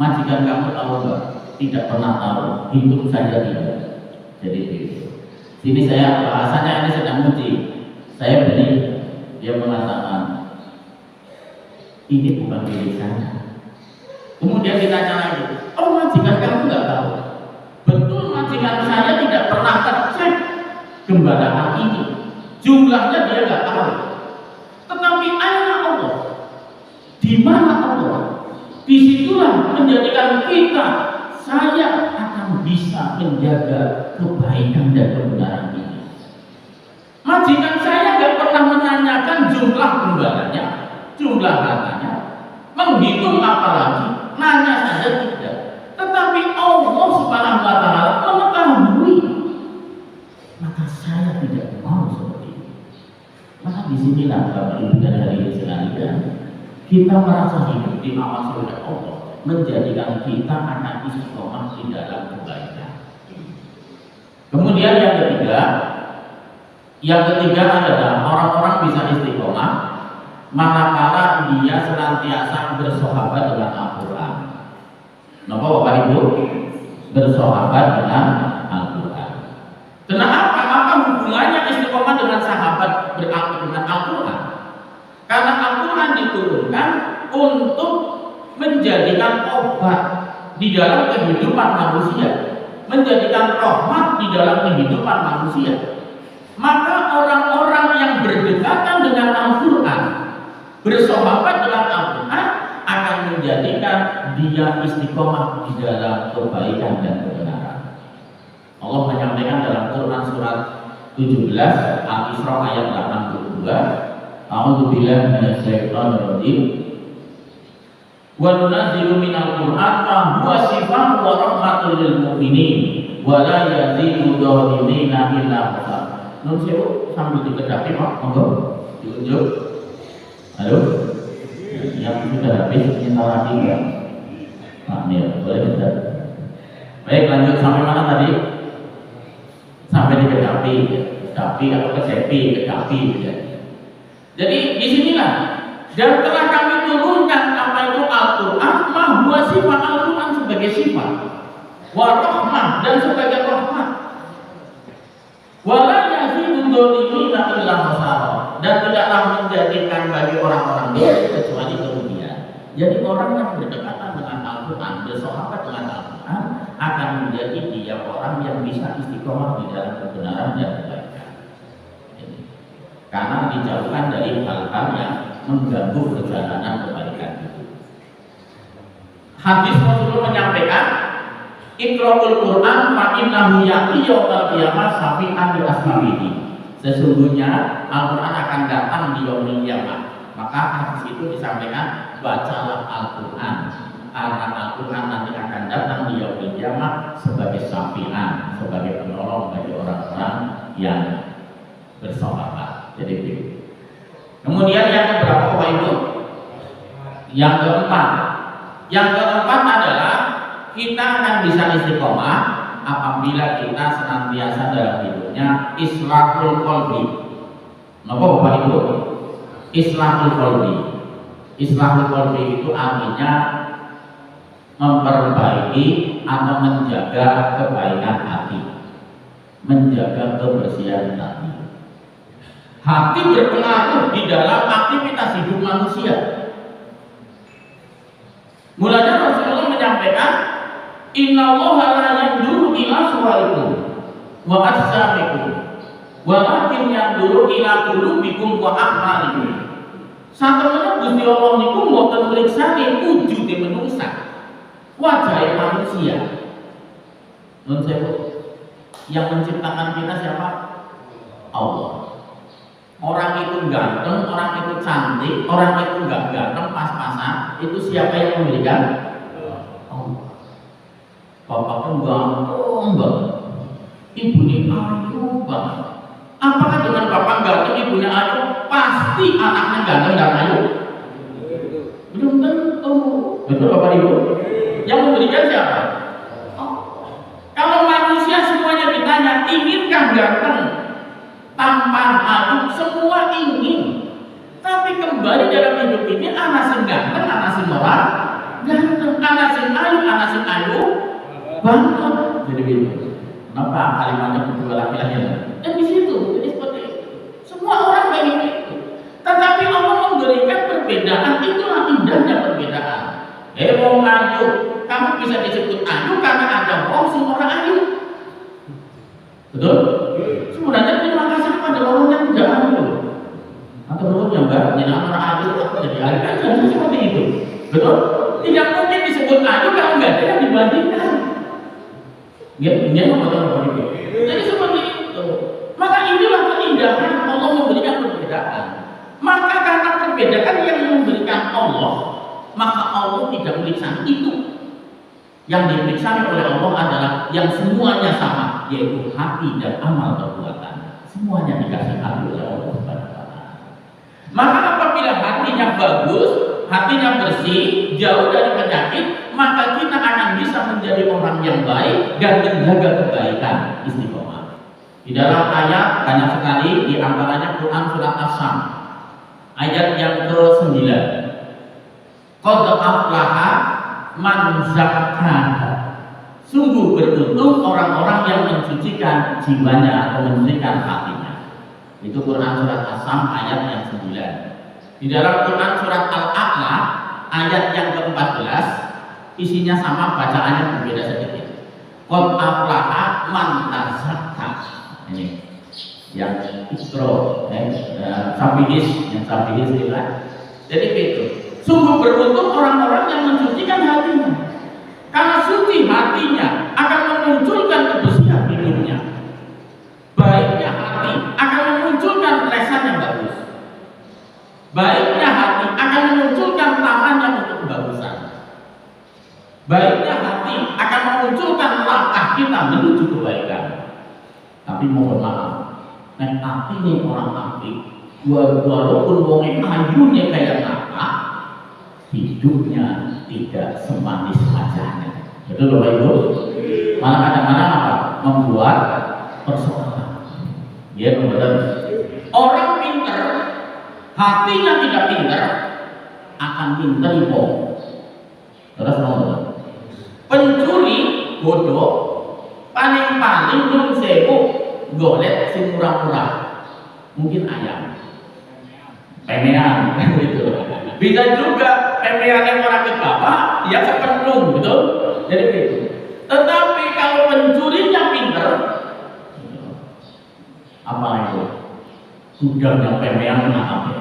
Majikan kamu tahu nggak? Tidak pernah tahu. Hitung saja tidak. Jadi itu. Sini saya bahasanya ini sedang uji. Saya beli, dia mengatakan ini bukan milik saya. Kemudian ditanya lagi, oh majikan kamu nggak tahu? Betul, majikan saya tidak pernah tercek gembalaan ini. Jumlahnya dia nggak tahu. Tetapi aina Allah, di mana Allah? Disitulah menjadikan kita, saya akan bisa menjaga kebaikan dan kebenaran ini. Majikan saya nggak pernah menanyakan jumlah gembalanya, jumlah hartanya, menghitung apalagi, nanya saja tidak. Tetapi Allah Subhanahu wa Ta'ala mengetahui. Maka saya tidak mau seperti itu. Maka disinilah Bapak Ibu dan hadirin sekalian, kita merasa hidup diawasi oleh Allah, menjadikan kita akan istiqomah di dalam kebaikan. Kemudian yang ketiga adalah orang-orang bisa istiqomah manakala dia senantiasa bersahabat dengan Al-Quran. Kenapa Bapak Ibu? Bersahabat dengan Al-Quran. Kenapa? Apa hubungannya istiqomah dengan sahabat dengan Al-Quran? Karena Al-Quran diturunkan untuk menjadikan obat di dalam kehidupan manusia, menjadikan rahmat di dalam kehidupan manusia. Maka orang-orang yang berdekatan dengan Al-Quran, bersahabat dengan Al-Quran, akan menjadikan dia istiqomah di dalam kebaikan dan kebenaran. Allah menyampaikan dalam Quran surat 17 Al-Isra ayat 82, A'udzubillahi minasyaitonir rajim. Wa nunazzilu minal Qur'an ma huwa shifaa'un wa rahmatun lil mu'minin wa la yazidu dhalimina illa khasara. Nun sewu sambil dikedapi Pak, monggo diunjuk. Halo. Yang sudah habis minta lagi ya. Nah, ini boleh tidak? Baik, lanjut sampai mana tadi? Sampai di kedapi atau kedapi ya. Jadi disinilah dan telah kami turunkan apa itu Al-Quran, mahwa sifat Al-Quran sebagai sifat, warahmah dan sebagai rahmat, wala yazidu dzalimina illa khasara, dan tidaklah menjadikan bagi orang-orang dolim kecuali kerugian. Jadi orang yang berdekatan dengan Al-Quran, bersahabat dengan Al-Quran, akan menjadi dia orang yang bisa istiqomah di dalam kebenaran dan kebaikan. Karena dijauhkan dari hal-hal yang mengganggu perjalanan kebaikan itu. Hadis Rasulullah menyampaikan, Iqra'ul Quran fa innahu ya'ti yaumil qiyamah syafi'an li ashabihi. Sesungguhnya Al-Quran akan datang di yaumil qiyamah. Maka hadis itu disampaikan, bacalah Al-Quran, karena Al-Quran nanti akan datang di yaumil qiyamah sebagai syafi'an, sebagai penolong bagi orang-orang yang bersahabat. Jadi begitu. Kemudian yang keberapa Bapak Ibu? Yang keempat adalah kita akan bisa istiqomah apabila kita senantiasa dalam hidupnya islahul qalbi. Napa Bapak Ibu? Islahul qalbi. Islahul qalbi itu artinya memperbaiki atau menjaga kebaikan hati, menjaga kebersihan hati. Hati berpengaruh di dalam aktivitas hidup manusia. Mulanya Rasulullah menyampaikan, Innallaha la yanzuru ila suwarikum wa ajsamikum, Walakin yang dulu ila qulubikum wa a'malikum. Satemene Gusti Allah niku mboten mriksani wujude manungsa. Wajahe manusia. Nun sewu. Yang menciptakan kita siapa? Allah. Orang itu ganteng, orang itu cantik, orang itu enggak ganteng, pas-pasan, itu siapa yang memberikan? Allah. Bapak kan ganteng banget, ibunya ayu banget. Apakah dengan bapak ganteng, ibunya ayu, pasti anaknya ganteng dan ayu? Belum tentu. Betul Bapak Ibu? Yang memberikan siapa? Kalau manusia semuanya ditanya, inginkah ganteng, tampan, ayu, semua ingin. Tapi kembali dalam hidup ini, anak sing ganteng, anak sing ora ganteng, anak sing ayu banget. Jadi begitu. Kenapa kalimatnya kedua laki-laki? Dan di situ, jadi seperti itu. Semua orang pengen itu. Tetapi Allah memberikan perbedaan, itulah indahnya perbedaan. Wong ayu, kamu bisa disebut ayu karena ada wong sing ora ayu. Betul? Sebenarnya terima kasih kepada orang yang tidak ayu. Atau orang yang enggak orang ayu jadi ayu kan seperti itu. Betul? Tidak mungkin disebut ayu kalau enggak ada yang dibandingkan. Dia mengatakan begitu. Jadi seperti itu. Maka inilah keindahan Allah memberikan perbedaan. Maka karena perbedaan yang memberikan Allah, maka Allah tidak meliksani itu. Yang diperiksa oleh Allah adalah yang semuanya sama, yaitu hati dan amal perbuatan. Semuanya dikasih hati oleh Allah Subhanahu wa Ta'ala. Maka apabila hatinya bagus, hatinya bersih, jauh dari penyakit, maka kita akan bisa menjadi orang yang baik dan menjaga kebaikan, istiqomah. Di dalam ayat banyak sekali, di antaranya Quran surat As-Sam ayat yang ke-9. Qad aflaha man zakkaha. Sungguh beruntung orang-orang yang mensucikan jiwanya atau mensucikan hatinya. Itu Quran surat As-Sam ayat yang 9. Di dalam Quran surat Al-A'la ayat yang ke-14 isinya sama, bacaannya berbeda sedikit. Qad aflaha man tazakka. Ini yang Isra, Sabihis, yang Sabihis itu. Jadi itu. Sungguh beruntung orang-orang yang mensucikan hatinya. Karena suci hatinya akan memunculkan kebersihan hidupnya. Baiknya hati akan memunculkan lesan yang bagus. Baiknya hati akan memunculkan tamannya untuk kebagusan. Baiknya hati akan memunculkan langkah kita menuju kebaikan. Tapi mohon maaf, nek hati ini orang apik, walaupun wongnya ayunya kayak apa, hidupnya tidak semanis wajahnya. Betul Bapak Ibu? Malah kadang-kadang apa? Membuat persoalan. Ya betul. Orang pintar, hatinya tidak pintar, akan pintar bohong. Terus nomor. Pencuri bodoh, paling-paling nun sewu golek sing murah-murah. Mungkin ayam. Pemean gitu. Bisa juga pemean yang orang ke bawah, dia kepenung, betul? Jadi gitu. Tetapi kalau pencurinya pinter, apa itu? Gudangnya pemean kena apa?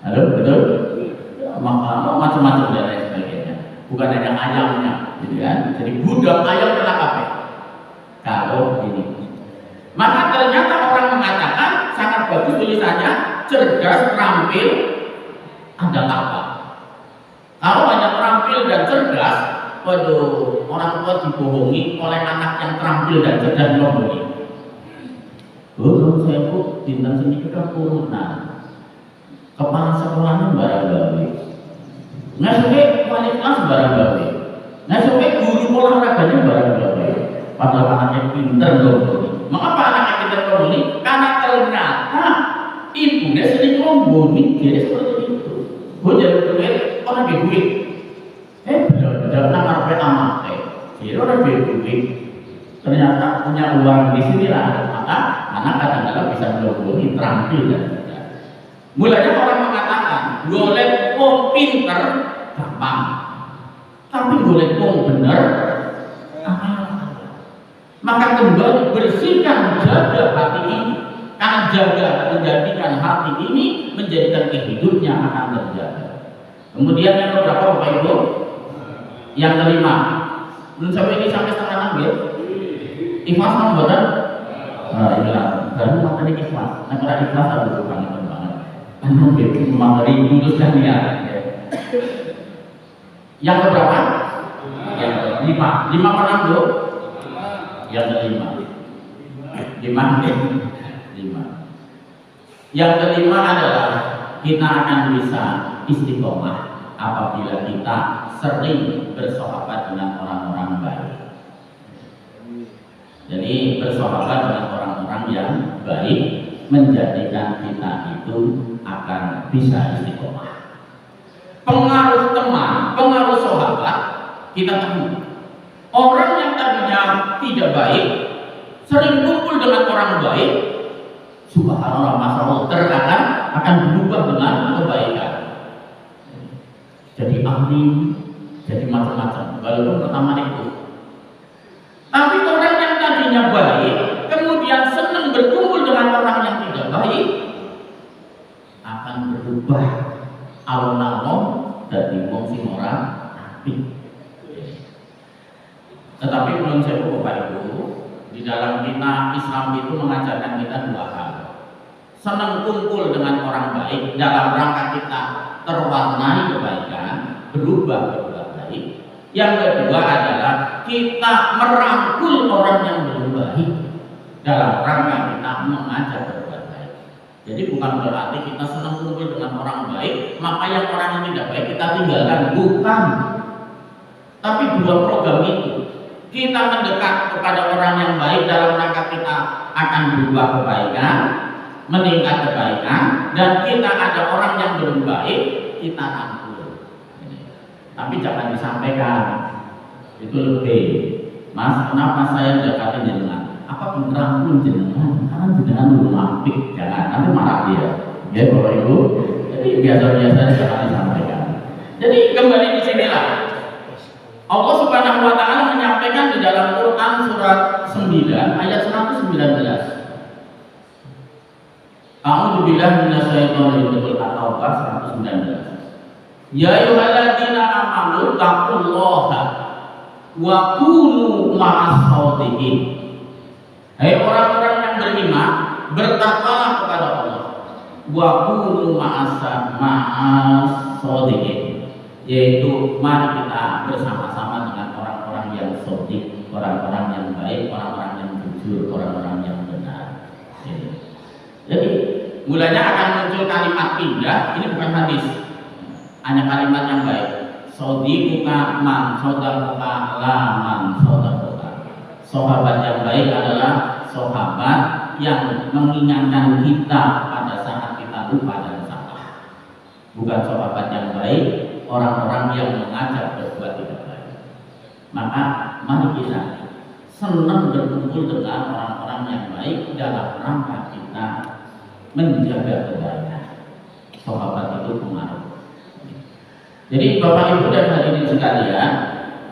Halo, betul? Maka macam-macam dan lain sebagainya. Bukan hanya ayamnya, gitu kan? Jadi gudang ayam kena apa? Kalau ini. Maka ternyata orang mengatakan sangat bagus tulisannya, cerdas, terampil, ada apa? Kalau hanya terampil dan cerdas, waduh, orang tua dibohongi oleh anak yang terampil dan cerdas dibohongi. Saya kok dinten sini kita turunan. Kepala sekolahnya barang gawe. Ngasuke wali kelas barang gawe. Ngasuke guru olahraganya barang gawe. Padahal anaknya pinter loh. Mengapa anaknya pinter loh ini? Karena ternyata ibunya sering ngomboni dia seperti itu. Gue jadi duit, orang di duit. Benar-benar namar penamate. Jadi orang di duit. Ternyata punya uang di sini lah. Maka anak kadang-kadang bisa ngomboni terampil dan tidak. Mulanya orang mengatakan, golek wong pinter gampang. Tapi golek wong bener, maka kembali bersihkan jaga hati ini. jaga, menjadikan hati ini menjadikan hidupnya akan terjaga. Kemudian yang keberapa Bapak Ibu? Yang kelima. Menurut saya ini sampai setengah 6 ya. Ikhlas nomor ikhlas. Karena materi ikhlas. Nah kalau ikhlas harus banget banget. Memang dari luluskan niat. Yang keberapa? Yang kelima. 5 per 6 Bu? Yang kelima. 5. Yang kelima adalah kita akan bisa istiqomah apabila kita sering bersahabat dengan orang-orang baik. Jadi bersahabat dengan orang-orang yang baik menjadikan kita itu akan bisa istiqomah. Pengaruh teman, pengaruh sahabat kita temui. Orang yang tadinya tidak baik sering kumpul dengan orang baik, subhanallah masalah akan berubah dengan kebaikan. Jadi ahli, jadi macam-macam. Walaupun pertama itu. Tapi orang yang tadinya baik, kemudian senang berkumpul dengan orang yang tidak baik, akan berubah alon-alon dari wong sing ora apik. Tetapi belum saya Bapak Ibu, di dalam kita Islam itu mengajarkan kita dua hal. Senang kumpul dengan orang baik dalam rangka kita terwarnai kebaikan, berubah berbuat baik. Yang kedua adalah kita merangkul orang yang belum baik dalam rangka kita mengajak berbuat baik. Jadi bukan berarti kita senang kumpul dengan orang baik, maka yang orang yang tidak baik kita tinggalkan, bukan. Tapi dua program itu, kita mendekat kepada orang yang baik dalam rangka kita akan berubah kebaikan, meningkat kebaikan, dan kita ada orang yang belum baik, kita rangkul. Tapi jangan disampaikan itu lebih, Mas, kenapa saya mendekati jenengan? Apa rangkul jenengan? Karena jenengan belum apik, jangan, nanti marah dia. Ya Bapak Ibu, jadi biasa-biasa jangan disampaikan. Jadi kembali di sinilah Allah Subhanahu wa taala menyampaikan di dalam Quran surat 9 ayat 119. A'udzu billahi minasyaitonir rajim At-Taubah 119. Ya ayyuhalladzina amanu taqullaha wa kunu ma'as shadiqin. Hai orang-orang yang beriman, bertakwalah kepada Allah. Wa kunu ma'as shadiqin. Yaitu mari kita bersama-sama dengan orang-orang yang shadiq, orang-orang yang baik, orang-orang yang jujur, orang-orang yang benar. Jadi mulanya akan muncul kalimat pindah, ini bukan hadis. Hanya kalimat yang baik. Shadiquka man shadaquka la man shadaquka. Sahabat yang baik adalah sahabat yang mengingatkan kita pada saat kita lupa dan salah. Bukan sahabat yang baik orang-orang yang mengajak berbuat tidak baik. Maka mari kita senang berkumpul dengan orang-orang yang baik dalam rangka kita menjaga kebaikan. Sahabat itu pengaruh. Jadi Bapak Ibu dan hadirin sekalian,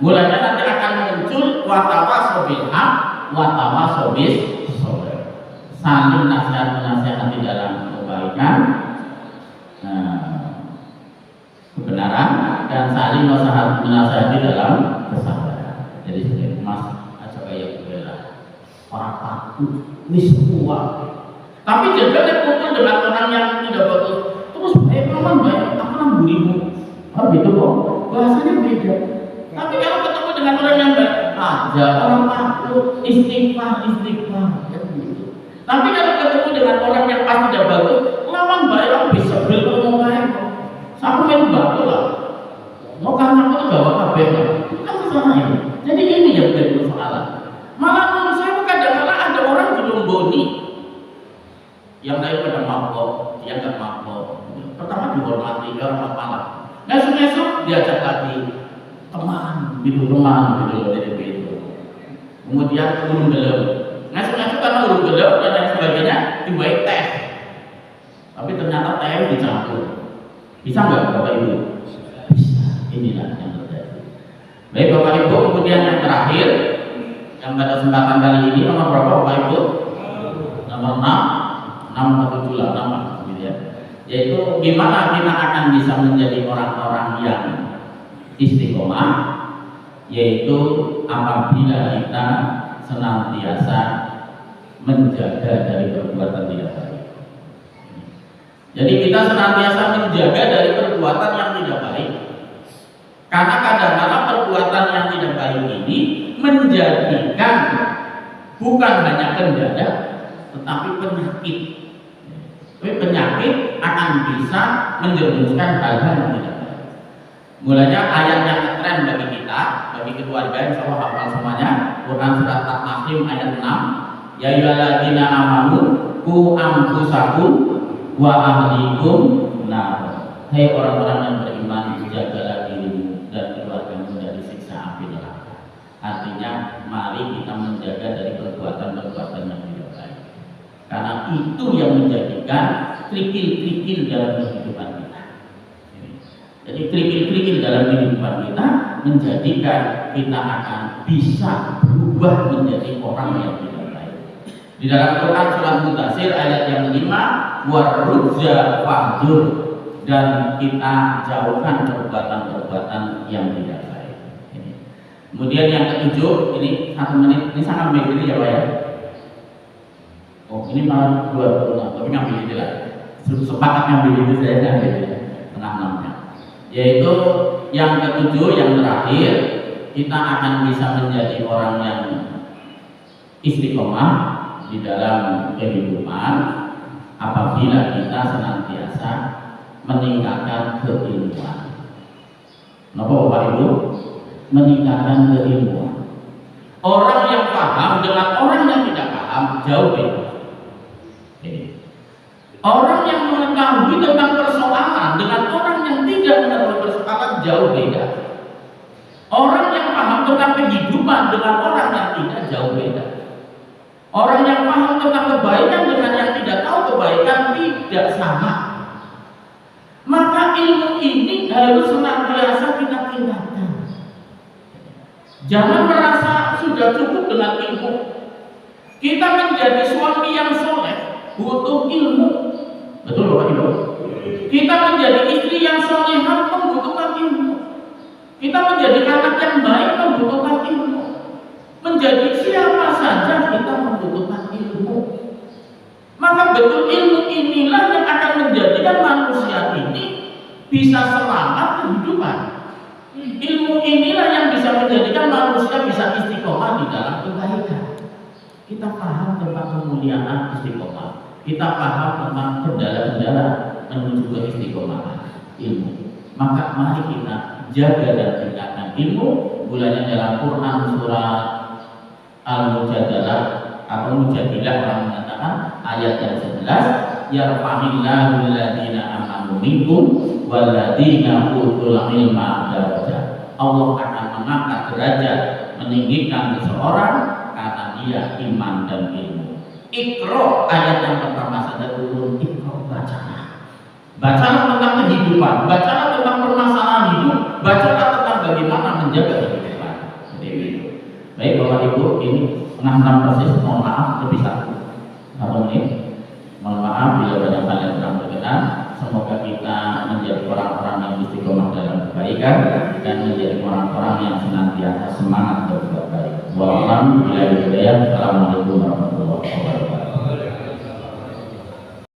mulanya nanti akan muncul watawasau bil haq, watawasau bis sabr. Saling nasihat-menasihati dalam kebaikan, kebenaran, dan saling menasihati dalam kesabaran. Jadi seperti Mas aja kayak bela orang takut, nisbah. Tapi jangan kumpul dengan orang yang tidak bagus. Terus paman baik, apa namburimu? Oh gitu kok, bahasanya beda. Tapi kalau ketemu dengan orang yang baik, aja orang takut, istighfar, ya gitu. Tapi kalau ketemu dengan orang yang pasti tidak bagus, lawan baik lah bisa beli ngomong baik. Sama main bagus lah. Mau kan aku tuh bawa kabeh lah. Kan masalahnya. Jadi ini yang menjadi persoalan. Malah menurut saya kadang-kadang ada orang belum boni yang lain pada mabok, dia nggak mabok. Pertama dihormati, orang malah. Esok-esok diajak lagi teman, gitu dari itu. Kemudian urung gelem. Esok-esok karena urung gelem dan lain sebagainya dibuat teh. Tapi ternyata teh dicampur. Bisa nggak Bapak Ibu? Bisa. Inilah yang terjadi. Baik Bapak Ibu, kemudian yang terakhir yang pada kesempatan kali ini nomor berapa Bapak Ibu? Nomor 6. nama gitu ya. Yaitu gimana kita akan bisa menjadi orang-orang yang istiqomah, yaitu apabila kita senantiasa menjaga dari perbuatan tidak baik. Jadi kita senantiasa menjaga dari perbuatan yang tidak baik. Karena kadang-kadang perbuatan yang tidak baik ini menjadikan bukan hanya kendala, tetapi penyakit. Tapi penyakit akan bisa menjerumuskan hal-hal yang tidak baik. Mulanya ayat yang tren bagi kita, bagi keluarga, insya Allah hafal semuanya. Quran surat At-Tahrim ayat 6. Ya ayyuhalladzina amanu qu anfusakum wa ahlikum nar. Hai orang-orang yang beriman, jagalah dirimu dan keluargamu dari siksa api neraka. Artinya, mari kita menjaga dari perbuatan-perbuatan yang tidak baik. Karena itu yang menjadikan kerikil-kerikil dalam kehidupan kita. Jadi kerikil-kerikil dalam kehidupan kita menjadikan kita akan bisa berubah menjadi orang yang tidak baik. Di dalam Quran surah Mudatsir ayat yang 5, warujza fahjur, dan kita jauhkan perbuatan-perbuatan yang tidak baik. Kemudian yang ketujuh, ini 1 menit, ini sangat mikir ya Pak ya. Oh ini malah 26, tapi ngambil ini lah. Sepakat ngambil itu saya ngambil tengah 6-nya. Yaitu yang ketujuh, yang terakhir, kita akan bisa menjadi orang yang istiqomah di dalam kehidupan apabila kita senantiasa meningkatkan keilmuan. Kenapa Bapak Ibu? Meningkatkan keilmuan. Orang yang paham dengan orang yang tidak paham jauh beda. Orang yang mengetahui tentang persoalan dengan orang yang tidak mengetahui persoalan jauh beda. Orang yang paham tentang kehidupan dengan orang yang tidak jauh beda. Orang yang paham tentang kebaikan dengan yang tidak tahu kebaikan tidak sama. Maka ilmu ini harus senantiasa kita tingkatkan. Jangan merasa sudah cukup dengan ilmu. Kita menjadi suami yang soleh butuh ilmu. Betul Bapak Ibu? Kita menjadi istri yang solehah membutuhkan ilmu. Kita menjadi anak yang baik membutuhkan ilmu. Menjadi siapa saja kita membutuhkan ilmu. Maka betul ilmu inilah yang akan menjadikan manusia ini bisa selamat kehidupan. Ilmu inilah yang bisa menjadikan manusia bisa istiqomah di dalam kebaikan. Kita paham tentang kemuliaan istiqomah. Kita paham tentang kendala-kendala menuju ke istiqomahan ilmu. Maka mari kita jaga dan tingkatkan ilmu. Mulanya dalam Quran surah Al-Mujadalah atau Mujadilah orang mengatakan ayat yang 11, yarfa'illahu alladziina amanu minkum walladziina utul ilma darajat. Allah akan mengangkat derajat, meninggikan seseorang karena dia iman dan ilmu. Iqra ayat yang pertama saja turun, Iqra bacalah. Bacalah tentang kehidupan, bacalah tentang permasalahan hidup, bacalah tentang bagaimana menjaga kehidupan. Jadi baik Bapak Ibu, ini 6 mohon maaf lebih 1 menit. Mohon maaf bila banyak hal yang kurang berkenan. Semoga kita menjadi orang-orang yang istiqomah dalam kebaikan dan menjadi orang-orang yang senantiasa semangat berbuat baik. Wassalamualaikum warahmatullahi wabarakatuh.